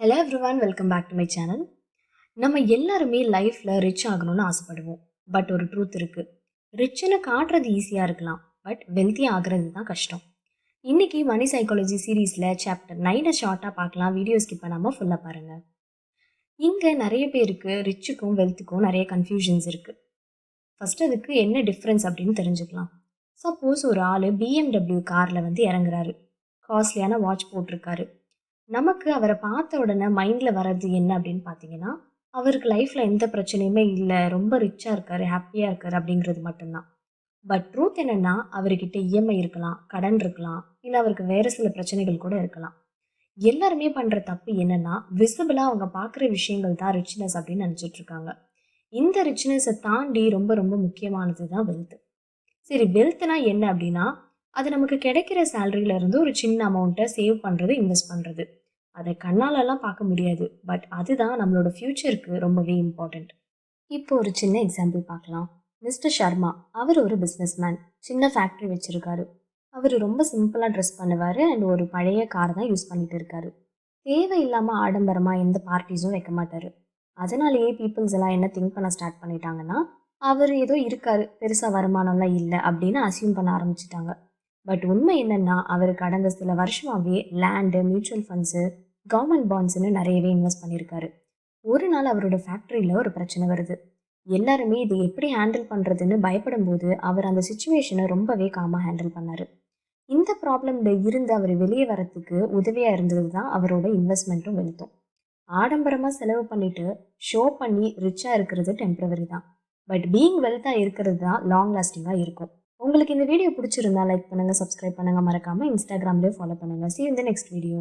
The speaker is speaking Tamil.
Hello everyone, welcome back to my channel. நம்ம எல்லாருமே லைஃப்பில் ரிச் ஆகணும்னு ஆசைப்படுவோம். பட் ஒரு ட்ரூத் இருக்குது. ரிச்சுன்னு காட்டுறது ஈஸியாக இருக்கலாம், பட் வெல்த்தி ஆகிறது தான் கஷ்டம். இன்றைக்கி மணி சைக்காலஜி சீரீஸில் சாப்டர் 9 ஷார்ட்டாக பார்க்கலாம். வீடியோ ஸ்கிப் பண்ணாமல் ஃபுல்லாக பாருங்கள். இங்கே நிறைய பேருக்கு ரிச்சுக்கும் வெல்த்துக்கும் நிறைய கன்ஃபியூஷன்ஸ் இருக்குது. ஃபஸ்ட் அதுக்கு என்ன டிஃப்ரென்ஸ் அப்படின்னு தெரிஞ்சுக்கலாம். சப்போஸ் ஒரு ஆள் BMW காரில் இறங்குறாரு, காஸ்ட்லியான வாட்ச் போட்டிருக்காரு. நமக்கு அவரை பார்த்த உடனே மைண்டில் வர்றது என்ன அப்படின்னு பார்த்தீங்கன்னா, அவருக்கு லைஃப்பில் எந்த பிரச்சனையுமே இல்லை, ரொம்ப ரிச்சாக இருக்கார், ஹாப்பியாக இருக்கார் அப்படிங்கிறது மட்டும்தான். பட் ட்ரூத் என்னென்னா, அவர்கிட்ட இஎம்ஐ இருக்கலாம், கடன் இருக்கலாம், இல்லை அவருக்கு வேறு சில பிரச்சனைகள் கூட இருக்கலாம். எல்லாருமே பண்ணுற தப்பு என்னென்னா, விசிபிளாக அவங்க பார்க்குற விஷயங்கள் தான் ரிச்னஸ் அப்படின்னு நினச்சிட்டு இருக்காங்க. இந்த ரிச்னஸை தாண்டி ரொம்ப ரொம்ப முக்கியமானது தான் வெல்த். சரி, வெல்த்னா என்ன அப்படின்னா, அது நமக்கு கிடைக்கிற சேலரியிலேருந்து ஒரு சின்ன அமௌண்ட்டை சேவ் பண்ணுறது, இன்வெஸ்ட் பண்ணுறது. அதை கண்ணாலெல்லாம் பார்க்க முடியாது, பட் அதுதான் நம்மளோட ஃப்யூச்சருக்கு ரொம்பவே இம்பார்ட்டண்ட். இப்போ ஒரு சின்ன எக்ஸாம்பிள் பார்க்கலாம். மிஸ்டர் ஷர்மா, அவர் ஒரு பிஸ்னஸ் மேன், சின்ன ஃபேக்ட்ரி வச்சுருக்காரு. அவர் ரொம்ப சிம்பிளாக ட்ரெஸ் பண்ணுவார் அண்ட் ஒரு பழைய கார் தான் யூஸ் பண்ணிட்டு இருக்காரு. தேவையில்லாமல் ஆடம்பரமாக எந்த பார்ட்டிஸும் வைக்க மாட்டார். அதனாலேயே பீப்புள்ஸ் எல்லாம் என்ன திங்க் பண்ண ஸ்டார்ட் பண்ணிட்டாங்கன்னா, அவர் ஏதோ இருக்காரு, பெருசாக வருமானம்லாம் இல்லை அப்படின்னு அசியூம் பண்ண ஆரம்பிச்சிட்டாங்க. பட் உண்மை என்னென்னா, அவர் கடந்த சில வருஷமாகவே லேண்டு, மியூச்சுவல் ஃபண்ட்ஸு, கவர்மெண்ட் பாண்ட்ஸ்னு நிறையவே இன்வெஸ்ட் பண்ணியிருக்காரு. ஒரு நாள் அவரோட ஃபேக்ட்ரியில் ஒரு பிரச்சனை வருது. எல்லாருமே இதை எப்படி ஹேண்டில் பண்ணுறதுன்னு பயப்படும் போது அவர் அந்த சுச்சுவேஷனை ரொம்பவே காமாக ஹேண்டில் பண்ணார். இந்த ப்ராப்ளமில் இருந்து அவர் வெளியே வரத்துக்கு உதவியாக இருந்தது தான் அவரோட இன்வெஸ்ட்மெண்ட்டும் வெல்த்தும். ஆடம்பரமாக செலவு பண்ணிவிட்டு ஷோ பண்ணி ரிச்சாக இருக்கிறது டெம்ப்ரவரி தான், பட் பீயிங் வெல்த்தாக இருக்கிறது தான் லாங் லாஸ்டிங்காக இருக்கும். உங்களுக்கு இந்த வீடியோ பிடிச்சிருந்தா லைக் பண்ணுங்கள், சப்ஸ்கிரைப் பண்ணுங்கள், மறக்காமல் இன்ஸ்டாகிராம்லேயே ஃபாலோ பண்ணுங்கள். See you in the next video.